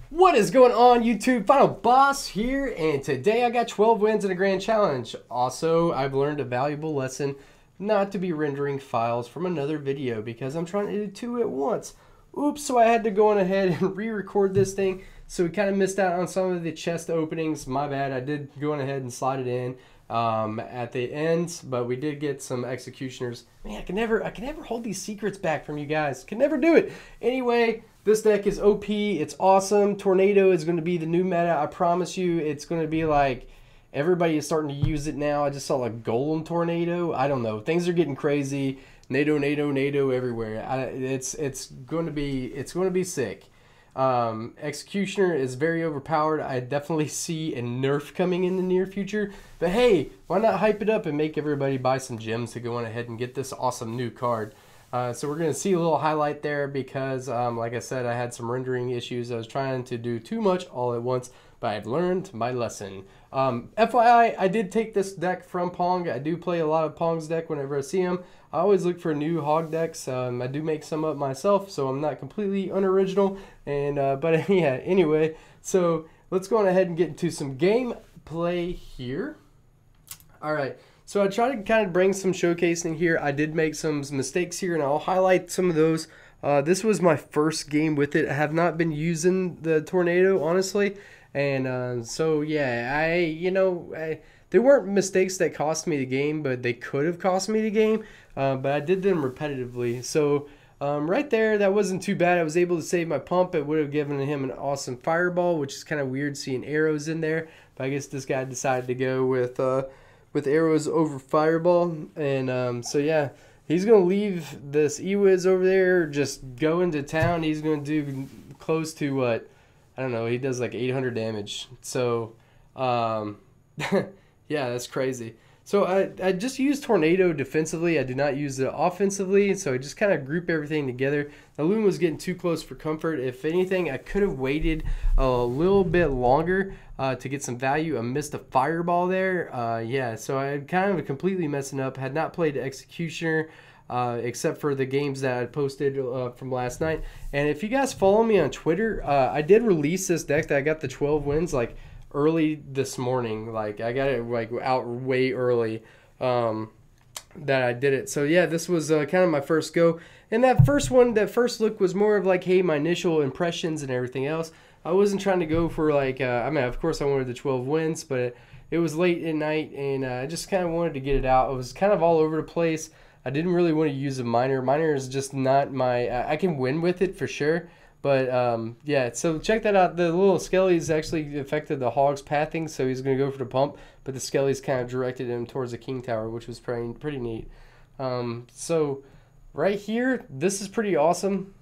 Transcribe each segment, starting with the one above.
What is going on, YouTube? Final Boss here, and today I got 12 wins in a grand challenge. Also, I've learned a valuable lesson not to be rendering files from another video because I'm trying to do two at once. Oops, so I had to go on ahead and re-record this thing, so we kind of missed out on some of the chest openings. My bad. I did go on ahead and slide it in at the end, but we did get some executioners. Man, I can never hold these secrets back from you guys. Can never do it. Anyway, this deck is OP. It's awesome. Tornado is going to be the new meta. I promise you, it's going to be like everybody is starting to use it now. I just saw a golem tornado. I don't know. Things are getting crazy. Nado everywhere. It's going to be sick. Executioner is very overpowered. I definitely see a nerf coming in the near future. But hey, why not hype it up and make everybody buy some gems to go on ahead and get this awesome new card. So we're going to see a little highlight there because, like I said, I had some rendering issues. I was trying to do too much all at once, but I've learned my lesson. FYI, I did take this deck from Pong. I do play a lot of Pong's deck whenever I see him. I always look for new hog decks. I do make some up myself, so I'm not completely unoriginal. And but yeah, anyway, so let's go on ahead and get into some gameplay here. All right. So I try to kind of bring some showcasing here. I did make some mistakes here, and I'll highlight some of those. This was my first game with it. I have not been using the tornado, honestly. And so, yeah, there weren't mistakes that cost me the game, but they could have cost me the game. But I did them repetitively. So right there, that wasn't too bad. I was able to save my pump. It would have given him an awesome fireball, which is kind of weird seeing arrows in there. But I guess this guy decided to go with arrows over fireball. And so yeah, he's gonna leave this E-Wiz over there, just go into town. He's gonna do close to what, I don't know, he does like 800 damage. So yeah, that's crazy. So I just use tornado defensively. I do not use it offensively, so I just kind of group everything together. The loon was getting too close for comfort. If anything, I could have waited a little bit longer to get some value. I missed a fireball there. Yeah, so I kind of completely messing up. Had not played Executioner except for the games that I posted from last night. And if you guys follow me on Twitter, I did release this deck that I got the 12 wins like early this morning. Like I got it like out way early that I did it. So yeah, this was kind of my first go. And that first look was more of like, hey, my initial impressions and everything else. I wasn't trying to go for like, I mean, of course I wanted the 12 wins, but it was late at night and I just kind of wanted to get it out. It was kind of all over the place. I didn't really want to use a miner. Miner is just not my, I can win with it for sure. But yeah, so check that out. The little skellies actually affected the hog's pathing, so he's going to go for the pump, but the skellies kind of directed him towards the king tower, which was pretty neat. So right here, this is pretty awesome.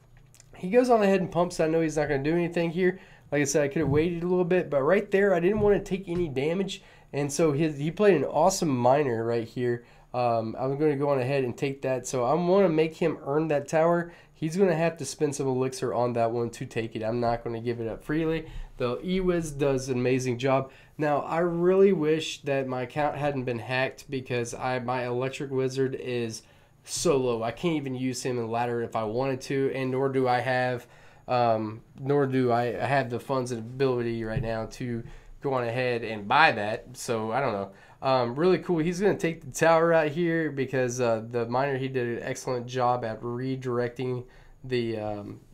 He goes on ahead and pumps. I know he's not going to do anything here. Like I said, I could have waited a little bit, but right there, I didn't want to take any damage, and so he played an awesome miner right here. I'm going to go on ahead and take that, so I want to make him earn that tower. He's going to have to spend some elixir on that one to take it. I'm not going to give it up freely. The E-Wiz does an amazing job. Now, I really wish that my account hadn't been hacked because my electric wizard is so low. I can't even use him in ladder if I wanted to, and nor do I have the funds and ability right now to go on ahead and buy that. So I don't know. Really cool. He's going to take the tower out here because the miner, he did an excellent job at redirecting the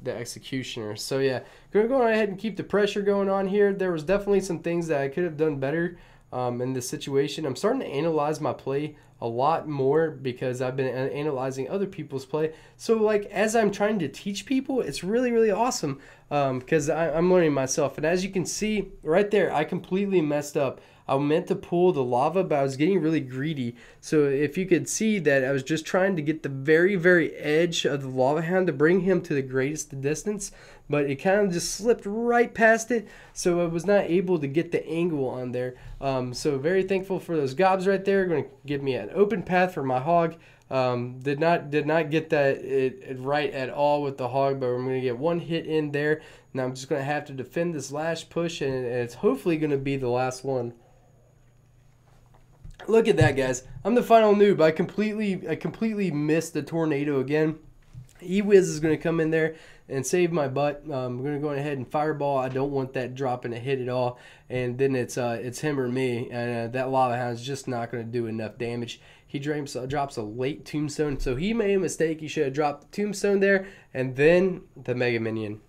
executioner. So yeah, going to go ahead and keep the pressure going on here. There was definitely some things that I could have done better in this situation. I'm starting to analyze my play a lot more because I've been analyzing other people's play. So like as I'm trying to teach people, it's really awesome because I'm learning myself. And as you can see right there, I completely messed up. I meant to pull the lava, but I was getting really greedy. So if you could see that I was just trying to get the very edge of the lava hound to bring him to the greatest distance, but it kind of just slipped right past it, so I was not able to get the angle on there. So very thankful for those gobs right there. Going to give me an open path for my hog. Did not get that right at all with the hog, but I'm going to get one hit in there. Now I'm just going to have to defend this last push, and it's hopefully going to be the last one. Look at that, guys. I'm the final noob. I completely missed the tornado again. E-Wiz is going to come in there and save my butt. I'm going to go ahead and fireball. I don't want that dropping a hit at all. And then it's him or me. And that Lava Hound's just not going to do enough damage. He drops a late tombstone. So he made a mistake. He should have dropped the tombstone there and then the Mega Minion.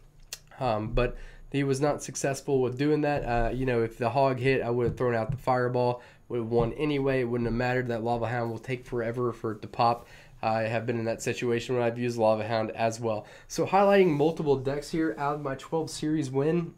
But he was not successful with doing that. You know, if the hog hit, I would have thrown out the fireball. Would have won anyway. It wouldn't have mattered. That Lava Hound will take forever for it to pop. I have been in that situation when I've used Lava Hound as well. So highlighting multiple decks here out of my 12 series win.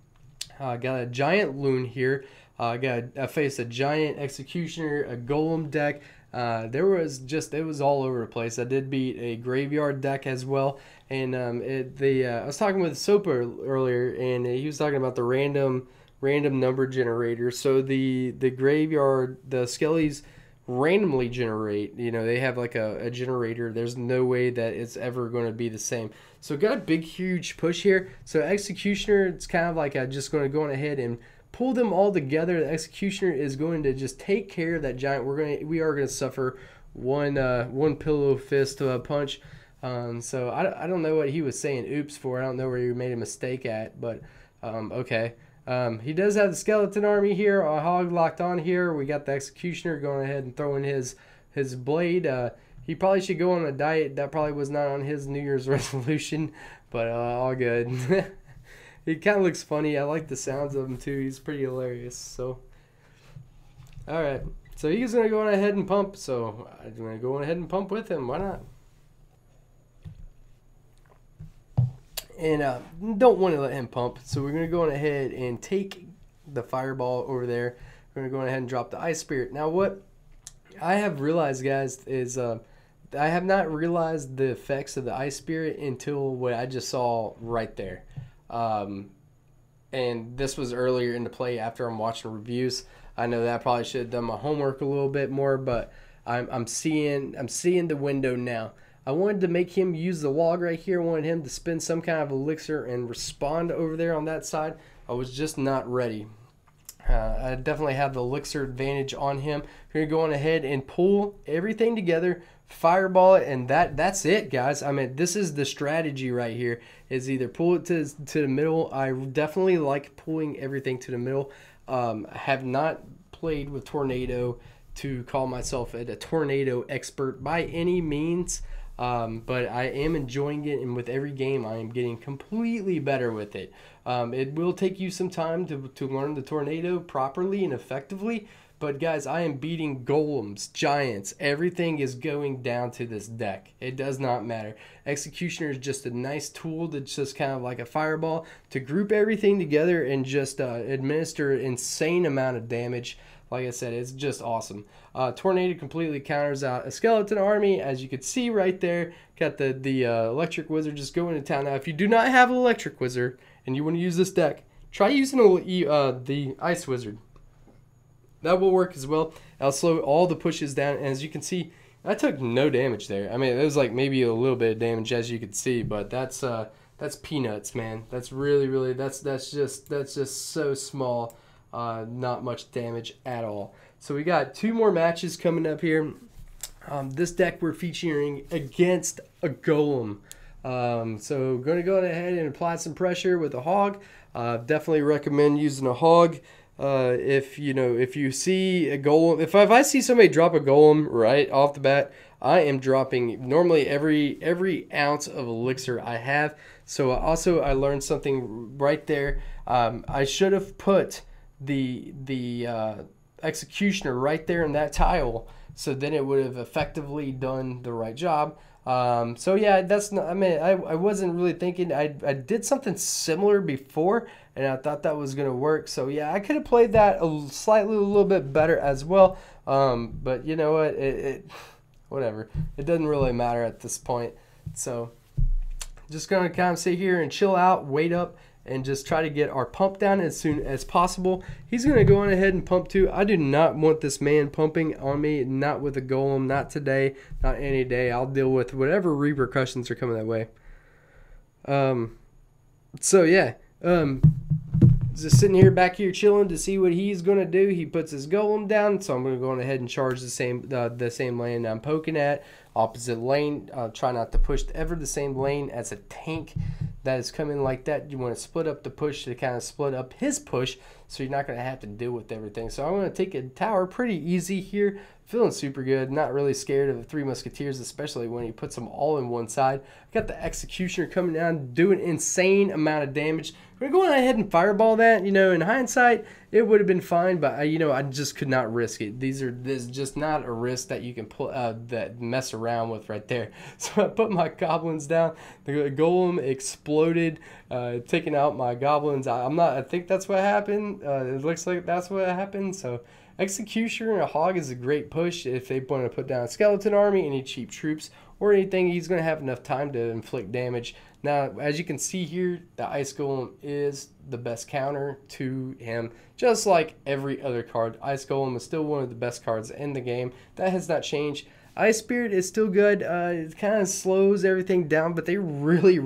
Got a giant loon here. I faced a giant executioner, a golem deck. It was all over the place. I did beat a graveyard deck as well. And I was talking with Sopa earlier, and he was talking about the random number generator. So the graveyard, the Skellies randomly generate. You know, they have like a generator. There's no way that it's ever going to be the same. So got a big huge push here. So executioner, it's kind of like I'm just going to go on ahead and pull them all together. The executioner is going to just take care of that giant. We are going to suffer one pillow fist punch. So I don't know what he was saying oops for. I don't know where he made a mistake at, but okay. He does have the skeleton army here, a hog locked on here. We got the executioner going ahead and throwing his blade. He probably should go on a diet. That probably was not on his New Year's resolution, but all good. He kind of looks funny. I like the sounds of him too. He's pretty hilarious. So, all right. So he's going to go on ahead and pump. So I'm going to go on ahead and pump with him. Why not? And don't want to let him pump. So we're going to go on ahead and take the fireball over there. We're going to go on ahead and drop the ice spirit. Now what I have realized, guys, is I have not realized the effects of the ice spirit until what I just saw right there. And this was earlier in the play after I'm watching reviews. I know that I probably should have done my homework a little bit more, but I'm seeing the window now. I wanted to make him use the log right here. I wanted him to spin some kind of elixir and respond over there on that side. I was just not ready. I definitely have the elixir advantage on him. We're going to go on ahead and pull everything together, fireball it, and that's it, guys. I mean, this is the strategy right here, is either pull it to the middle. I definitely like pulling everything to the middle. I have not played with Tornado to call myself a tornado expert by any means. But I am enjoying it, and with every game I am getting completely better with it. It will take you some time to learn the tornado properly and effectively, but guys, I am beating golems, giants, everything is going down to this deck. It does not matter. Executioner is just a nice tool that's just kind of like a fireball to group everything together and just administer an insane amount of damage. Like I said, it's just awesome. Tornado completely counters out a skeleton army, as you can see right there. Got the electric wizard just going to town. Now, if you do not have an electric wizard and you want to use this deck, try using the ice wizard. That will work as well. I'll slow all the pushes down, and as you can see, I took no damage there. I mean, it was like maybe a little bit of damage, as you can see, but that's peanuts, man. That's really that's just so small. Not much damage at all. So we got two more matches coming up here. This deck we're featuring against a golem. So going to go ahead and apply some pressure with a hog. Definitely recommend using a hog. If you see a golem, if I see somebody drop a golem right off the bat, I am dropping normally every ounce of elixir I have. So also I learned something right there. I should have put the executioner right there in that tile, so then it would have effectively done the right job. So yeah, that's not, I mean, I wasn't really thinking. I did something similar before, and I thought that was gonna work. So yeah, I could have played that a little bit better as well. But you know what, whatever, it doesn't really matter at this point. So just gonna kind of sit here and chill out, wait up, and just try to get our pump down as soon as possible. He's going to go on ahead and pump too. I do not want this man pumping on me, not with a golem, not today, not any day. I'll deal with whatever repercussions are coming that way. So yeah, just sitting here back here chilling to see what he's gonna do. He puts his golem down, so I'm gonna go on ahead and charge the same lane I'm poking at. Opposite lane. Try not to push ever the same lane as a tank that is coming like that. You want to split up the push to kind of split up his push, so you're not going to have to deal with everything. So I'm going to take a tower pretty easy here. Feeling super good. Not really scared of the Three Musketeers, especially when he puts them all in one side. Got the Executioner coming down, doing an insane amount of damage. We're going ahead and fireball that. You know, in hindsight, it would have been fine, but you know, I just could not risk it. This is just not a risk that you can pull that mess around with right there. So I put my goblins down. The golem exploded, taking out my goblins. I think that's what happened. It looks like that's what happened. So Executioner and a hog is a great push if they want to put down a skeleton army, any cheap troops, or anything. He's going to have enough time to inflict damage. Now, as you can see here, the Ice Golem is the best counter to him, just like every other card. Ice Golem is still one of the best cards in the game. That has not changed. Ice Spirit is still good. It kind of slows everything down, but they really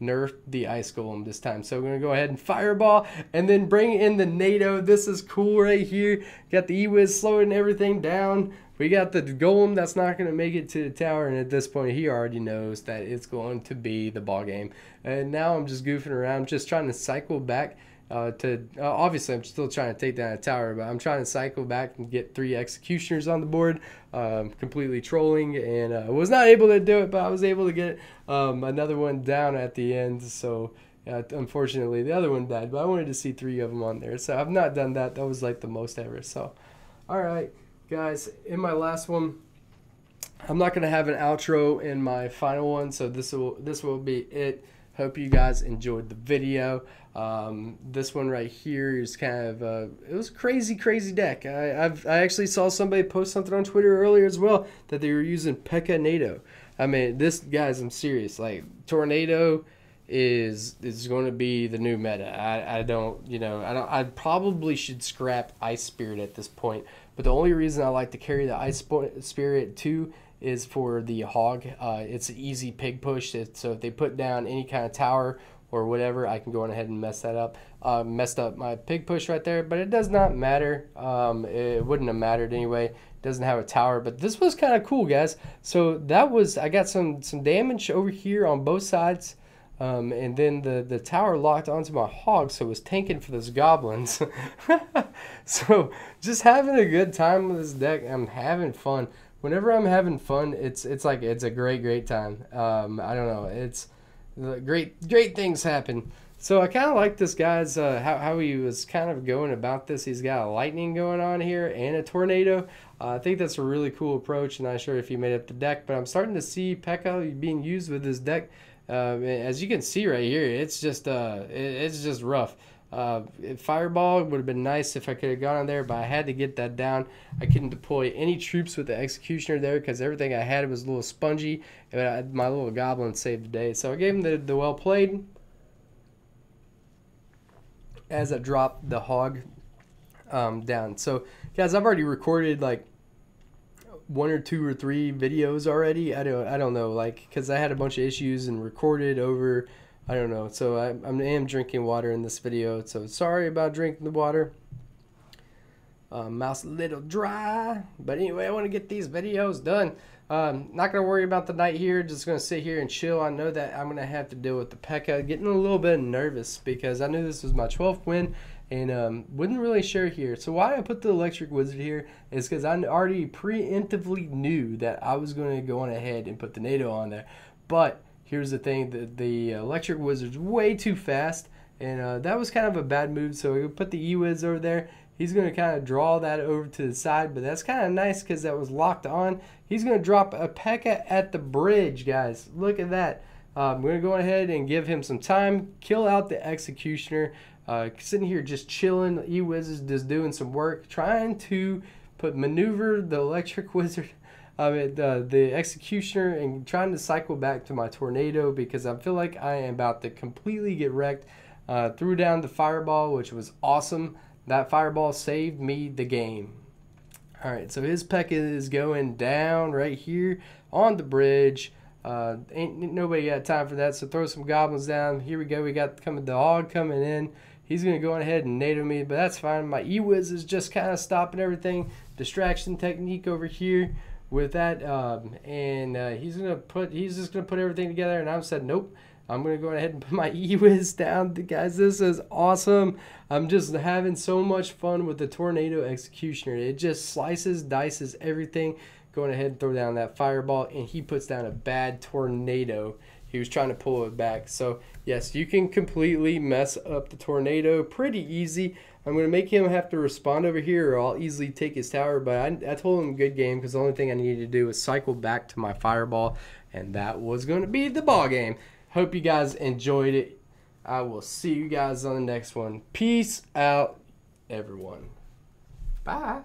nerfed the Ice Golem this time. So we're going to go ahead and fireball and then bring in the Nado. This is cool right here. Got the E-Wiz slowing everything down. We got the golem that's not going to make it to the tower, and at this point he already knows that it's going to be the ball game. And now I'm just goofing around, just trying to cycle back obviously I'm still trying to take down a tower, but I'm trying to cycle back and get 3 executioners on the board, completely trolling, and I was not able to do it, but I was able to get another one down at the end. So unfortunately the other one died, but I wanted to see 3 of them on there, so I've not done that. That was like the most ever. So alright guys, in my last one, I'm not going to have an outro in my final one, so this will be it. Hope you guys enjoyed the video. This one right here is kind of it was a crazy deck. I actually saw somebody post something on Twitter earlier as well that they were using Pekka Nado. I mean, this, guys, I'm serious. Like, Tornado is going to be the new meta. I probably should scrap Ice Spirit at this point, but the only reason I like to carry the Ice Spirit too is for the hog. It's an easy pig push, so if they put down any kind of tower or whatever, I can go on ahead and mess that up. Messed up my pig push right there, but it does not matter. It wouldn't have mattered anyway. It doesn't have a tower, but this was kind of cool, guys. So that was, I got some damage over here on both sides. And then the tower locked onto my hog, so it was tanking for those goblins. So just having a good time with this deck. I'm having fun. Whenever I'm having fun, it's like it's a great time. I don't know, it's great things happen. So I kind of like this guy's how he was kind of going about this. He's got a lightning going on here and a tornado. I think that's a really cool approach. Not sure if he made up the deck, but I'm starting to see Pekka being used with this deck. As you can see right here, it's just rough. Fireball would have been nice if I could have gone on there, but I had to get that down. I couldn't deploy any troops with the executioner there because everything I had was a little spongy, and my little goblin saved the day. So I gave him the well played as I dropped the hog down. So guys, I've already recorded like 1 or 2 or 3 videos already. I don't know, like, because I had a bunch of issues and recorded over, I don't know. So I am drinking water in this video, so sorry about drinking the water. Mouth's a little dry, but anyway, I want to get these videos done. Not gonna worry about the night here, just gonna sit here and chill. I know that I'm gonna have to deal with the Pekka. Getting a little bit nervous because I knew this was my 12th win, and wasn't really sure here. So why I put the electric wizard here is because I already preemptively knew that I was going to go on ahead and put the Nado on there. But here's the thing, the electric wizard's way too fast, and that was kind of a bad move. So we put the E-Wiz over there. He's going to kind of draw that over to the side, but that's kind of nice because that was locked on. He's going to drop a Pekka at the bridge, guys. Look at that. I'm going to go ahead and give him some time, kill out the executioner. Sitting here just chilling. E-Wiz is just doing some work, trying to maneuver the electric wizard, the executioner, and trying to cycle back to my tornado because I feel like I am about to completely get wrecked. Threw down the fireball, which was awesome. That fireball saved me the game. Alright, so his Pekka is going down right here on the bridge. Ain't nobody got time for that, so throw some goblins down. Here we go. We got the hog coming in. He's going to go on ahead and Nado me, but that's fine. My E-Wiz is just kind of stopping everything. Distraction technique over here with that. He's just going to put everything together, and I said, nope. I'm going to go ahead and put my E-Wiz down. Guys, this is awesome. I'm just having so much fun with the Tornado Executioner. It just slices, dices everything. Going ahead and throw down that fireball, and he puts down a bad tornado. He was trying to pull it back. So, yes, you can completely mess up the tornado pretty easy. I'm going to make him have to respond over here, or I'll easily take his tower. But I told him good game, because the only thing I needed to do was cycle back to my fireball, and that was going to be the ball game. Hope you guys enjoyed it. I will see you guys on the next one. Peace out, everyone. Bye.